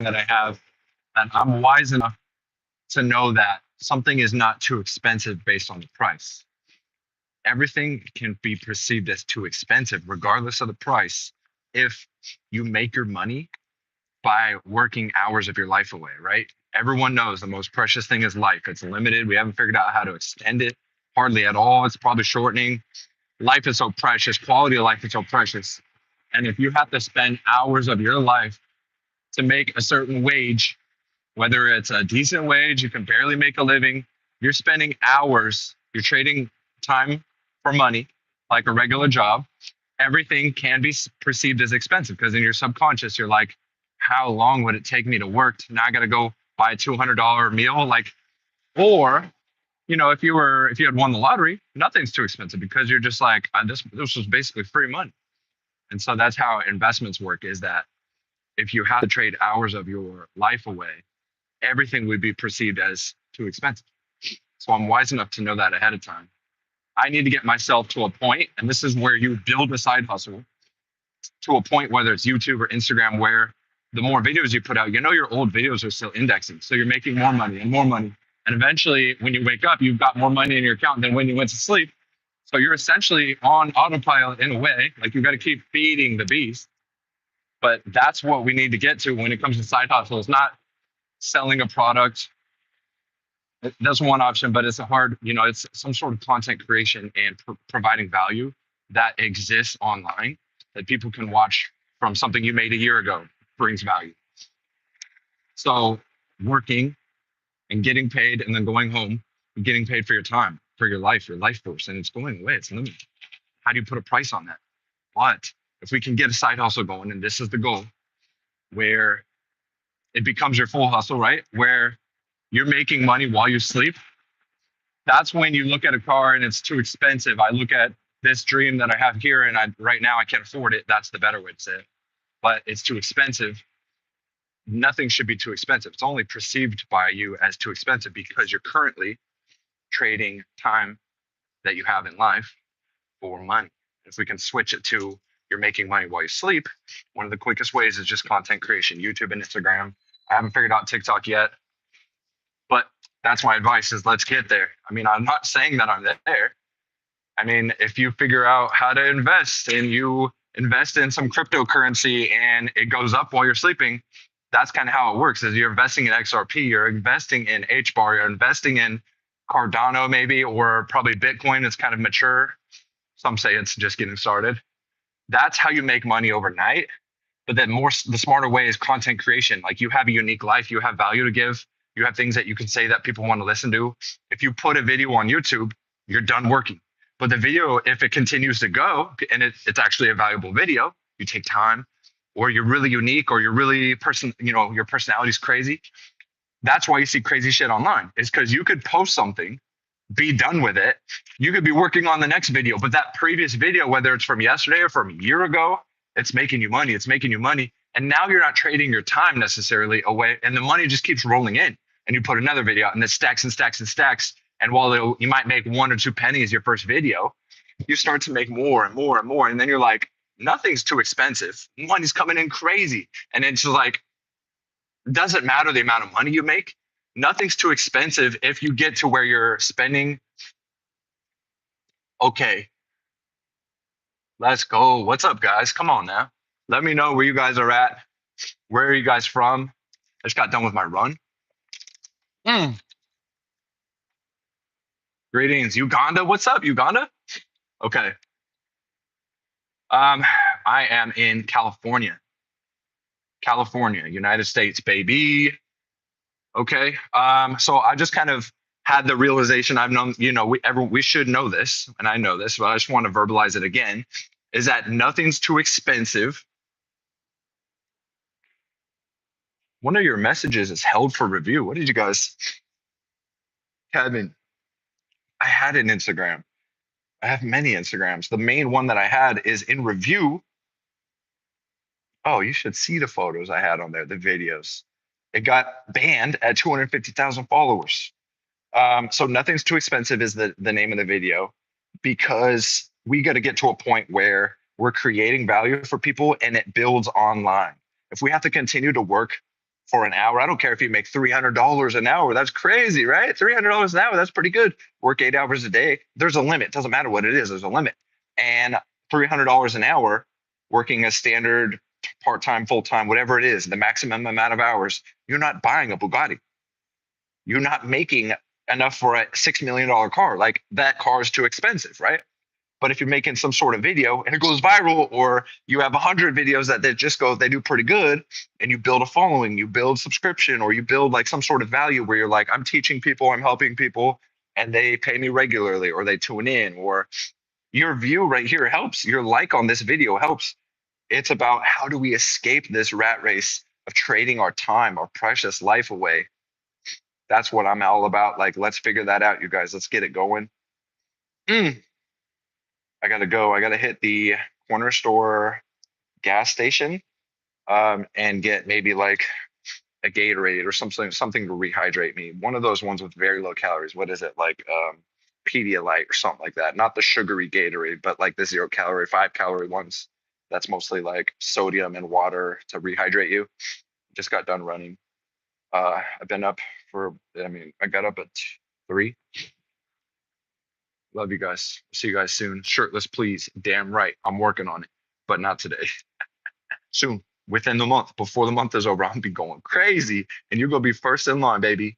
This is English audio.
that I have, and I'm wise enough to know that something is not too expensive based on the price. Everything can be perceived as too expensive, regardless of the price, if you make your money by working hours of your life away, right? Everyone knows the most precious thing is life. It's limited. We haven't figured out how to extend it hardly at all. It's probably shortening. Life is so precious. Quality of life is so precious. And if you have to spend hours of your life to make a certain wage, whether it's a decent wage, you can barely make a living, you're spending hours, you're trading time for money like a regular job. Everything can be perceived as expensive because in your subconscious, you're like, how long would it take me to work? Now I got to go buy a $200 meal. Like, or, if you had won the lottery, nothing's too expensive because you're just like, this was basically free money. And so that's how investments work is that if you have to trade hours of your life away, everything would be perceived as too expensive. So I'm wise enough to know that ahead of time. I need to get myself to a point, and this is where you build a side hustle to a point, whether it's YouTube or Instagram, where the more videos you put out, your old videos are still indexing. So you're making more money and more money. And eventually, when you wake up, you've got more money in your account than when you went to sleep. So you're essentially on autopilot in a way, like you've got to keep feeding the beast. But that's what we need to get to when it comes to side hustle. It's not selling a product. That's one option, but it's it's some sort of content creation and providing value that exists online that people can watch from something you made a year ago brings value. So working and getting paid and then going home and getting paid for your time, for your life force, and it's going away. It's limited. How do you put a price on that? But if we can get a side hustle going, and this is the goal, where it becomes your full hustle, right? Where you're making money while you sleep. That's when you look at a car and it's too expensive. I look at this dream that I have here and right now I can't afford it. That's the better way to say it. But it's too expensive. Nothing should be too expensive. It's only perceived by you as too expensive because you're currently trading time that you have in life for money. If we can switch it to you're making money while you sleep, one of the quickest ways is just content creation, YouTube and Instagram. I haven't figured out TikTok yet, but that's my advice is let's get there. I mean, I'm not saying that I'm there. I mean, if you figure out how to invest and you invest in some cryptocurrency and it goes up while you're sleeping, that's kind of how it works is you're investing in XRP, you're investing in HBAR, you're investing in Cardano maybe, or probably Bitcoin is kind of mature. Some say it's just getting started. That's how you make money overnight. But then the smarter way is content creation. Like you have a unique life, you have value to give, you have things that you can say that people want to listen to. If you put a video on YouTube, you're done working. But the video, if it continues to go and it's actually a valuable video, you take time, or you're really unique, or you're really your personality is crazy. That's why you see crazy shit online. Is because you could post something, be done with it. You could be working on the next video, but that previous video, whether it's from yesterday or from a year ago, it's making you money. It's making you money. And now you're not trading your time necessarily away. And the money just keeps rolling in. And you put another video out and it stacks and stacks and stacks. And while you might make 1 or 2 pennies your first video, you start to make more and more and more. And then you're like, nothing's too expensive. Money's coming in crazy. And it's just like, doesn't matter the amount of money you make. Nothing's too expensive if you get to where you're spending. Okay, let's go. What's up, guys? Come on now. Let me know where you guys are at. Where are you guys from? I just got done with my run. Greetings, Uganda. What's up, Uganda? Okay. I am in California. California, United States, baby. Okay. So I just kind of had the realization I've known, we should know this, and I know this, but I just want to verbalize it again, is that nothing's too expensive. One of your messages is held for review. What did you guys, Kevin? I had an Instagram. I have many Instagrams. The main one that I had is in review. Oh, you should see the photos I had on there, the videos. It got banned at 250,000 followers. So nothing's too expensive is the name of the video, because we got to get to a point where we're creating value for people and it builds online. If we have to continue to work for an hour. I don't care if you make $300 an hour. That's crazy, right? $300 an hour. That's pretty good. Work 8 hours a day. There's a limit. Doesn't matter what it is. There's a limit. And $300 an hour working a standard part-time, full-time, whatever it is, the maximum amount of hours, you're not buying a Bugatti. You're not making enough for a $6 million car. Like that car is too expensive, right? But if you're making some sort of video and it goes viral, or you have 100 videos that they just go, they do pretty good, and you build a following, you build subscription, or you build like some sort of value where you're like, I'm teaching people, I'm helping people, and they pay me regularly, or they tune in, or your view right here helps, your like on this video helps. It's about how do we escape this rat race of trading our time, our precious life away. That's what I'm all about. Like, let's figure that out, you guys. Let's get it going. Mm, I gotta go. I gotta hit the corner store gas station, and get maybe like a Gatorade or something to rehydrate me. One of those ones with very low calories. What is it like? Pedialyte or something like that. Not the sugary Gatorade, but like the 0 calorie, 5 calorie ones. That's mostly like sodium and water to rehydrate you. Just got done running. I've been up for. I mean, I got up at 3. Love you guys. See you guys soon. Shirtless, please. Damn right. I'm working on it, but not today. Soon, within the month, before the month is over, I'm gonna be going crazy, and you're gonna be first in line, baby.